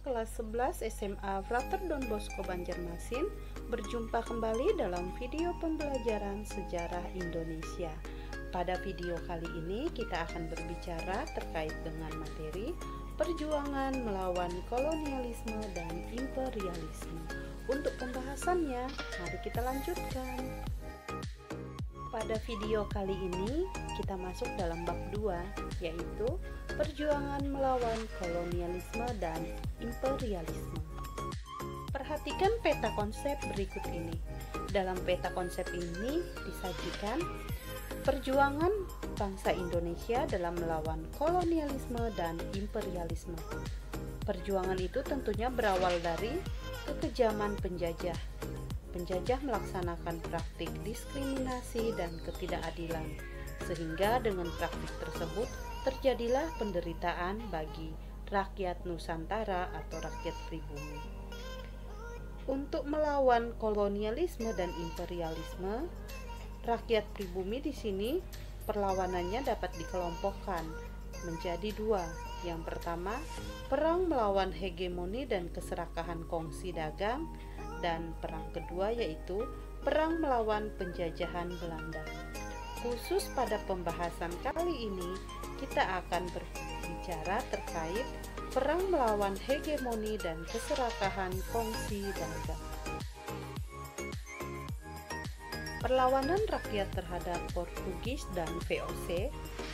kelas 11 SMA Frater Don Bosco Banjarmasin. Berjumpa kembali dalam video pembelajaran sejarah Indonesia. Pada video kali ini kita akan berbicara terkait dengan materi perjuangan melawan kolonialisme dan imperialisme. Untuk pembahasannya, mari kita lanjutkan. Pada video kali ini kita masuk dalam bab 2, yaitu perjuangan melawan kolonialisme dan imperialisme. Perhatikan peta konsep berikut ini. Dalam peta konsep ini disajikan perjuangan bangsa Indonesia dalam melawan kolonialisme dan imperialisme. Perjuangan itu tentunya berawal dari kekejaman penjajah. Penjajah melaksanakan praktik diskriminasi dan ketidakadilan, sehingga dengan praktik tersebut terjadilah penderitaan bagi rakyat Nusantara atau rakyat pribumi. Untuk melawan kolonialisme dan imperialisme, rakyat pribumi di sini perlawanannya dapat dikelompokkan menjadi dua. Yang pertama, perang melawan hegemoni dan keserakahan kongsi dagang, dan perang kedua yaitu perang melawan penjajahan Belanda. Khusus pada pembahasan kali ini kita akan berbicara terkait perang melawan hegemoni dan keserakahan kongsi dagang. Perlawanan rakyat terhadap Portugis dan VOC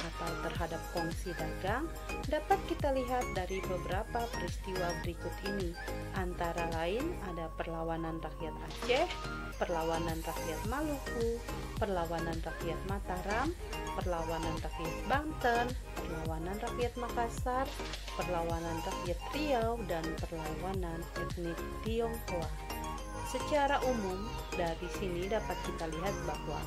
atau terhadap kongsi dagang dapat kita lihat dari beberapa peristiwa berikut ini. Antara lain ada perlawanan rakyat Aceh, perlawanan rakyat Maluku, perlawanan rakyat Mataram, perlawanan rakyat Banten, perlawanan rakyat Makassar, perlawanan rakyat Riau, dan perlawanan etnik Tionghoa. Secara umum, dari sini dapat kita lihat bahwa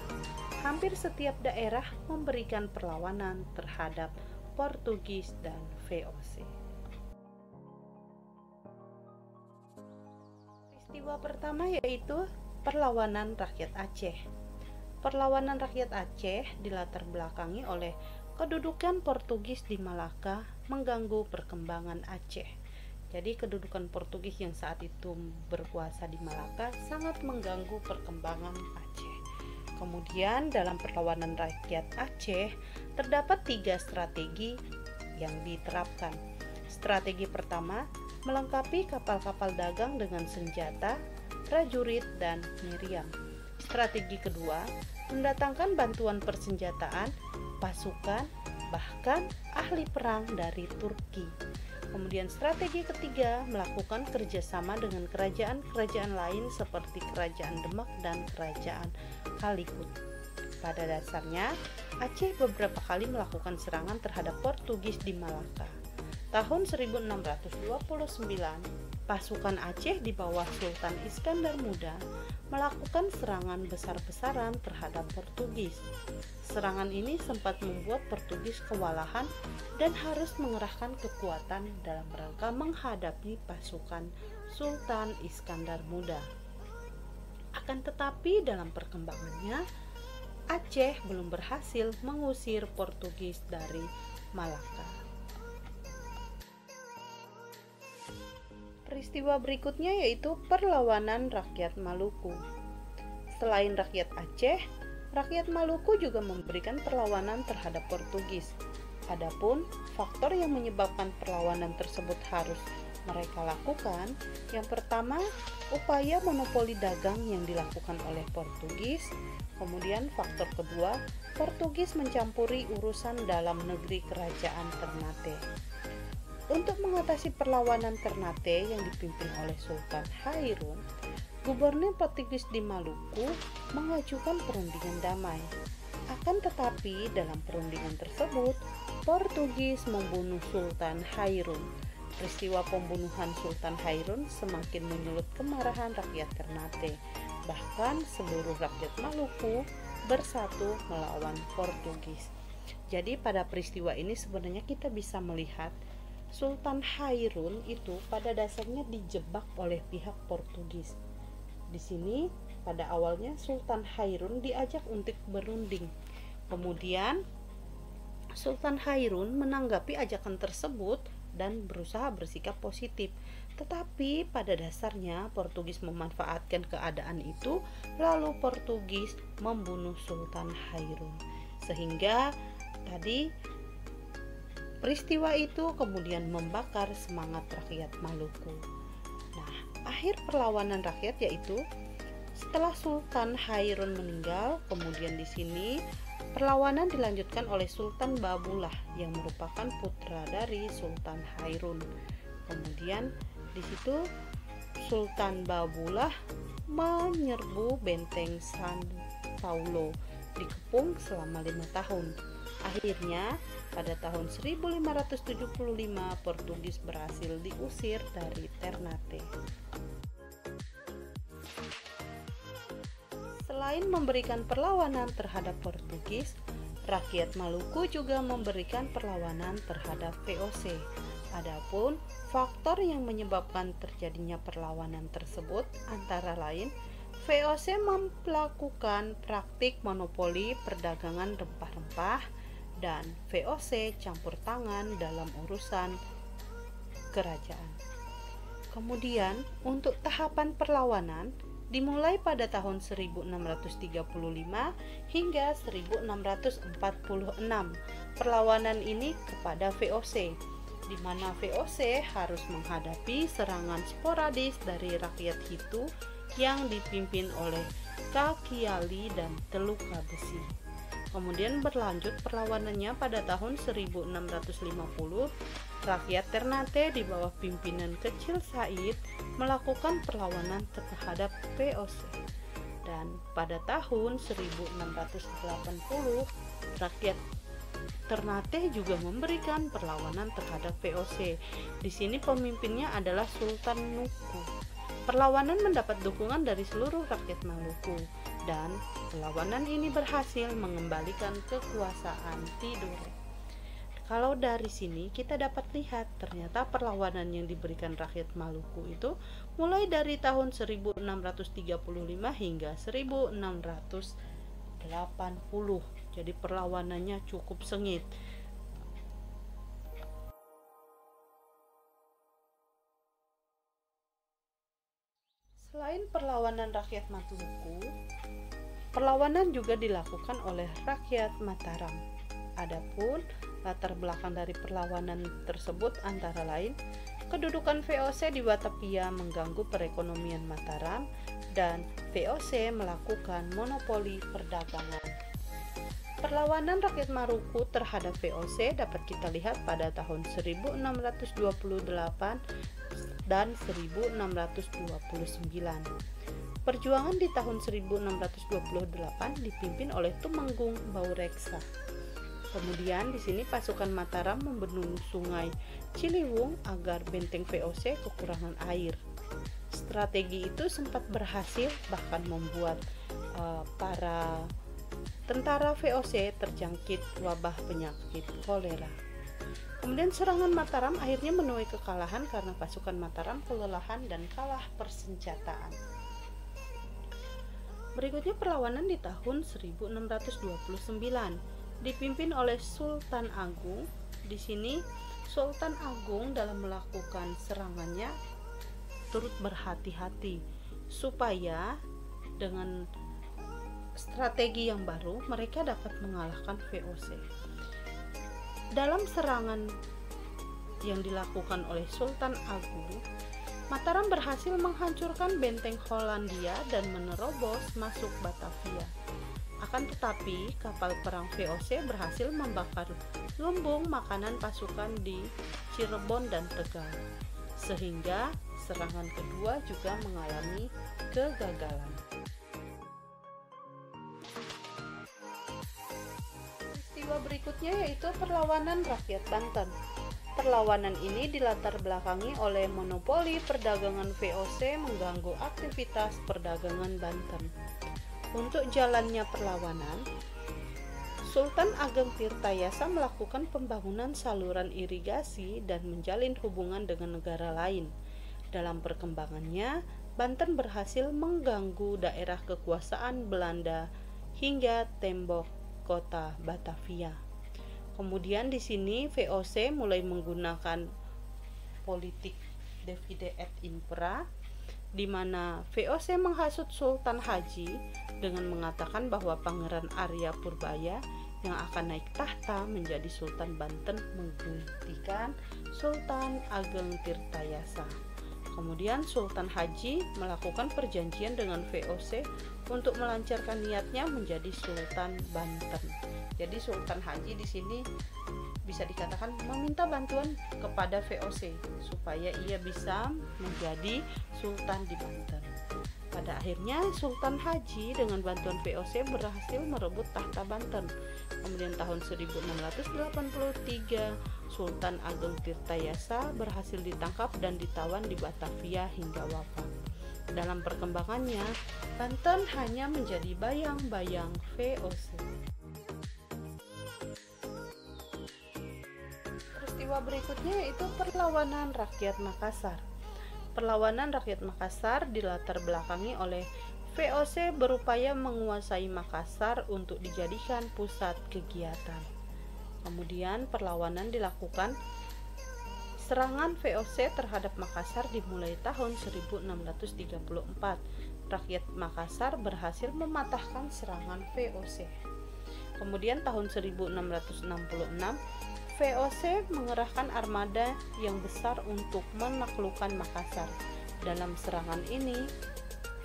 hampir setiap daerah memberikan perlawanan terhadap Portugis dan VOC. Peristiwa pertama yaitu perlawanan rakyat Aceh. Perlawanan rakyat Aceh dilatar belakangi oleh kedudukan Portugis di Malaka mengganggu perkembangan Aceh. Jadi kedudukan Portugis yang saat itu berkuasa di Malaka sangat mengganggu perkembangan Aceh. Kemudian dalam perlawanan rakyat Aceh terdapat 3 strategi yang diterapkan. Strategi pertama, melengkapi kapal-kapal dagang dengan senjata, prajurit, dan meriam. Strategi kedua, mendatangkan bantuan persenjataan, pasukan, bahkan ahli perang dari Turki. Kemudian strategi ketiga, melakukan kerjasama dengan kerajaan-kerajaan lain seperti Kerajaan Demak dan Kerajaan Kalikut. Pada dasarnya, Aceh beberapa kali melakukan serangan terhadap Portugis di Malaka. Tahun 1629, pasukan Aceh di bawah Sultan Iskandar Muda melakukan serangan besar-besaran terhadap Portugis. Serangan ini sempat membuat Portugis kewalahan dan harus mengerahkan kekuatan dalam rangka menghadapi pasukan Sultan Iskandar Muda. Akan tetapi dalam perkembangannya, Aceh belum berhasil mengusir Portugis dari Malaka. Peristiwa berikutnya yaitu perlawanan rakyat Maluku. Selain rakyat Aceh, rakyat Maluku juga memberikan perlawanan terhadap Portugis. Adapun faktor yang menyebabkan perlawanan tersebut harus mereka lakukan, yang pertama, upaya monopoli dagang yang dilakukan oleh Portugis. Kemudian faktor kedua, Portugis mencampuri urusan dalam negeri kerajaan Ternate. Untuk mengatasi perlawanan Ternate yang dipimpin oleh Sultan Hairun, Gubernur Portugis di Maluku mengajukan perundingan damai. Akan tetapi dalam perundingan tersebut, Portugis membunuh Sultan Hairun. Peristiwa pembunuhan Sultan Hairun semakin menyulut kemarahan rakyat Ternate. Bahkan seluruh rakyat Maluku bersatu melawan Portugis. Jadi pada peristiwa ini sebenarnya kita bisa melihat Sultan Hairun itu pada dasarnya dijebak oleh pihak Portugis. Di sini pada awalnya Sultan Hairun diajak untuk berunding. Kemudian Sultan Hairun menanggapi ajakan tersebut dan berusaha bersikap positif. Tetapi pada dasarnya Portugis memanfaatkan keadaan itu, lalu Portugis membunuh Sultan Hairun. Sehingga tadi peristiwa itu kemudian membakar semangat rakyat Maluku. Nah, akhir perlawanan rakyat yaitu setelah Sultan Hairun meninggal, kemudian di sini perlawanan dilanjutkan oleh Sultan Babullah yang merupakan putra dari Sultan Hairun. Kemudian di situ Sultan Babullah menyerbu benteng San Paulo, dikepung selama 5 tahun. Akhirnya pada tahun 1575 Portugis berhasil diusir dari Ternate. Selain memberikan perlawanan terhadap Portugis, rakyat Maluku juga memberikan perlawanan terhadap VOC. Adapun faktor yang menyebabkan terjadinya perlawanan tersebut antara lain VOC melakukan praktik monopoli perdagangan rempah-rempah dan VOC campur tangan dalam urusan kerajaan. Kemudian untuk tahapan perlawanan dimulai pada tahun 1635 hingga 1646. Perlawanan ini kepada VOC, di mana VOC harus menghadapi serangan sporadis dari rakyat Hitu yang dipimpin oleh Kakiali dan Teluka Besi. Kemudian berlanjut perlawanannya pada tahun 1650, rakyat Ternate di bawah pimpinan kecil Said melakukan perlawanan terhadap VOC. Dan pada tahun 1680, rakyat Ternate juga memberikan perlawanan terhadap VOC. Di sini pemimpinnya adalah Sultan Nuku. Perlawanan mendapat dukungan dari seluruh rakyat Maluku dan perlawanan ini berhasil mengembalikan kekuasaan Tidore. Kalau dari sini kita dapat lihat ternyata perlawanan yang diberikan rakyat Maluku itu mulai dari tahun 1635 hingga 1680. Jadi perlawanannya cukup sengit. Selain perlawanan rakyat Maluku, perlawanan juga dilakukan oleh rakyat Mataram. Adapun latar belakang dari perlawanan tersebut antara lain kedudukan VOC di Batavia mengganggu perekonomian Mataram dan VOC melakukan monopoli perdagangan. Perlawanan rakyat Maluku terhadap VOC dapat kita lihat pada tahun 1628 dan 1629. Perjuangan di tahun 1628 dipimpin oleh Tumenggung Baureksa. Kemudian di sini pasukan Mataram membendung sungai Ciliwung agar benteng VOC kekurangan air. Strategi itu sempat berhasil, bahkan membuat para tentara VOC terjangkit wabah penyakit kolera. Kemudian serangan Mataram akhirnya menuai kekalahan karena pasukan Mataram kelelahan dan kalah persenjataan. Berikutnya perlawanan di tahun 1629 dipimpin oleh Sultan Agung. Di sini Sultan Agung dalam melakukan serangannya turut berhati-hati supaya dengan strategi yang baru mereka dapat mengalahkan VOC. Dalam serangan yang dilakukan oleh Sultan Agung, Mataram berhasil menghancurkan benteng Hollandia dan menerobos masuk Batavia. Akan tetapi, kapal perang VOC berhasil membakar lumbung makanan pasukan di Cirebon dan Tegal, sehingga serangan kedua juga mengalami kegagalan. Peristiwa berikutnya yaitu perlawanan rakyat Banten. Perlawanan ini dilatar belakangi oleh monopoli perdagangan VOC mengganggu aktivitas perdagangan Banten. Untuk jalannya perlawanan, Sultan Ageng Tirtayasa melakukan pembangunan saluran irigasi dan menjalin hubungan dengan negara lain. Dalam perkembangannya, Banten berhasil mengganggu daerah kekuasaan Belanda hingga tembok kota Batavia. Kemudian di sini VOC mulai menggunakan politik Divide et Impera, di mana VOC menghasut Sultan Haji dengan mengatakan bahwa Pangeran Arya Purbaya yang akan naik tahta menjadi Sultan Banten menggantikan Sultan Ageng Tirtayasa. Kemudian Sultan Haji melakukan perjanjian dengan VOC untuk melancarkan niatnya menjadi Sultan Banten. Jadi Sultan Haji di sini bisa dikatakan meminta bantuan kepada VOC supaya ia bisa menjadi Sultan di Banten. Pada akhirnya Sultan Haji dengan bantuan VOC berhasil merebut tahta Banten. Kemudian tahun 1683 Sultan Ageng Tirtayasa berhasil ditangkap dan ditawan di Batavia hingga wafat. Dalam perkembangannya, Banten hanya menjadi bayang-bayang VOC. Peristiwa berikutnya yaitu perlawanan rakyat Makassar. Perlawanan rakyat Makassar dilatar belakangi oleh VOC berupaya menguasai Makassar untuk dijadikan pusat kegiatan. Kemudian perlawanan dilakukan. Serangan VOC terhadap Makassar dimulai tahun 1634. Rakyat Makassar berhasil mematahkan serangan VOC. Kemudian tahun 1666 VOC mengerahkan armada yang besar untuk menaklukkan Makassar. Dalam serangan ini,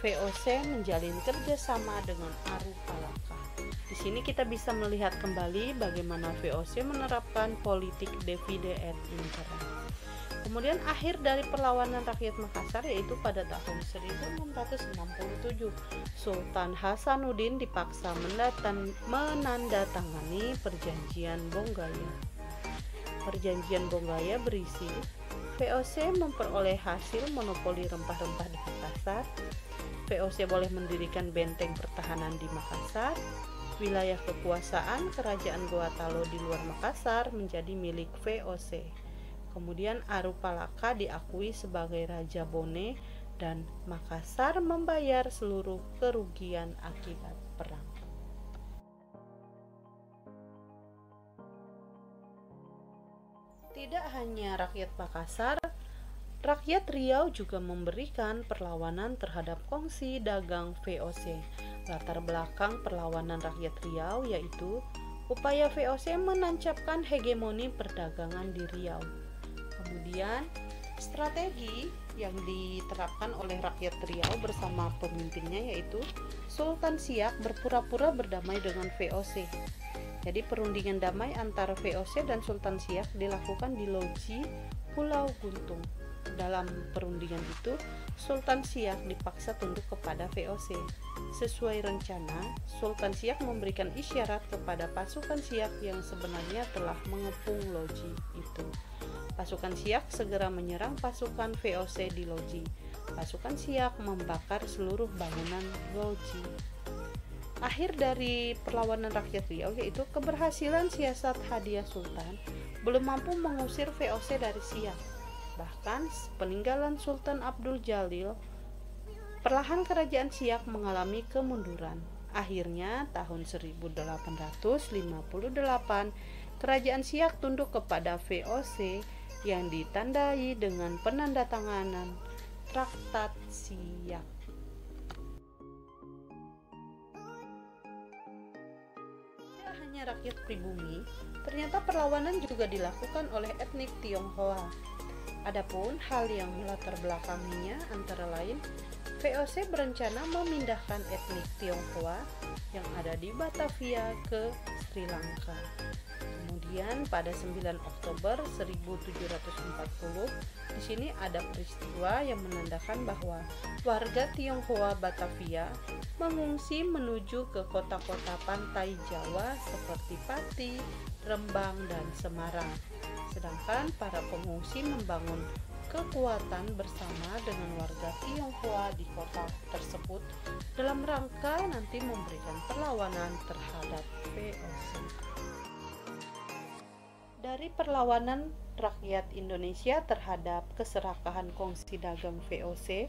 VOC menjalin kerjasama dengan Aru Palaka. Di sini kita bisa melihat kembali bagaimana VOC menerapkan politik Divide et Impera. Kemudian akhir dari perlawanan rakyat Makassar yaitu pada tahun 1667, Sultan Hasanuddin dipaksa menandatangani Perjanjian Bonggaya. Perjanjian Bonggaya berisi VOC memperoleh hasil monopoli rempah-rempah di Makassar, VOC boleh mendirikan benteng pertahanan di Makassar, wilayah kekuasaan Kerajaan Gorontalo di luar Makassar menjadi milik VOC. Kemudian Aru Palaka diakui sebagai Raja Bone dan Makassar membayar seluruh kerugian akibat perang. Tidak hanya rakyat Makassar, rakyat Riau juga memberikan perlawanan terhadap kongsi dagang VOC. Latar belakang perlawanan rakyat Riau yaitu upaya VOC menancapkan hegemoni perdagangan di Riau. Kemudian, strategi yang diterapkan oleh rakyat Riau bersama pemimpinnya yaitu Sultan Siak berpura-pura berdamai dengan VOC. Jadi perundingan damai antara VOC dan Sultan Siak dilakukan di loji Pulau Guntung. Dalam perundingan itu, Sultan Siak dipaksa tunduk kepada VOC. Sesuai rencana, Sultan Siak memberikan isyarat kepada pasukan Siak yang sebenarnya telah mengepung loji itu. Pasukan Siak segera menyerang pasukan VOC di loji. Pasukan Siak membakar seluruh bangunan loji. Akhir dari perlawanan rakyat Riau yaitu keberhasilan siasat Hadiah Sultan belum mampu mengusir VOC dari Siak. Bahkan peninggalan Sultan Abdul Jalil, perlahan kerajaan Siak mengalami kemunduran. Akhirnya tahun 1858 kerajaan Siak tunduk kepada VOC yang ditandai dengan penandatanganan Traktat Siak. Hanya rakyat pribumi, ternyata perlawanan juga dilakukan oleh etnik Tionghoa. Adapun hal yang melatar belakanginya antara lain, VOC berencana memindahkan etnik Tionghoa yang ada di Batavia ke Sri Lanka. Kemudian pada 9 Oktober 1740, di sini ada peristiwa yang menandakan bahwa warga Tionghoa Batavia mengungsi menuju ke kota-kota pantai Jawa seperti Pati, Rembang, dan Semarang. Sedangkan para pengungsi membangun kekuatan bersama dengan warga Tionghoa di kota tersebut dalam rangka nanti memberikan perlawanan terhadap VOC. Dari perlawanan rakyat Indonesia terhadap keserakahan kongsi dagang VOC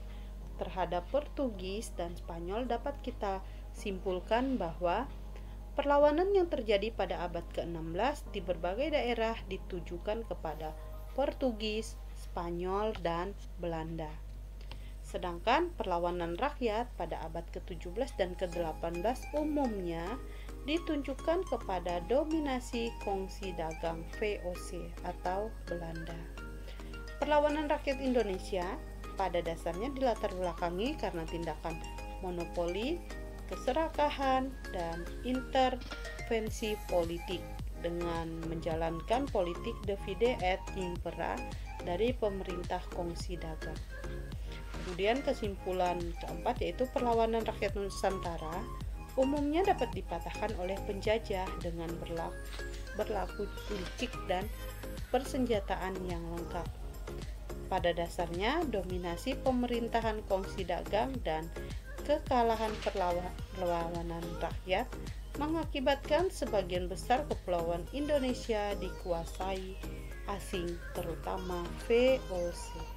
terhadap Portugis dan Spanyol dapat kita simpulkan bahwa perlawanan yang terjadi pada abad ke-16 di berbagai daerah ditujukan kepada Portugis, Spanyol dan Belanda. Sedangkan perlawanan rakyat pada abad ke-17 dan ke-18 umumnya ditunjukkan kepada dominasi kongsi dagang VOC atau Belanda. Perlawanan rakyat Indonesia pada dasarnya dilatar belakangi karena tindakan monopoli, keserakahan, dan intervensi politik dengan menjalankan politik divide et impera dari pemerintah kongsi dagang. Kemudian kesimpulan keempat yaitu perlawanan rakyat Nusantara umumnya dapat dipatahkan oleh penjajah dengan berlaku licik dan persenjataan yang lengkap. Pada dasarnya, dominasi pemerintahan kongsi dagang dan kekalahan perlawanan rakyat mengakibatkan sebagian besar kepulauan Indonesia dikuasai asing, terutama VOC.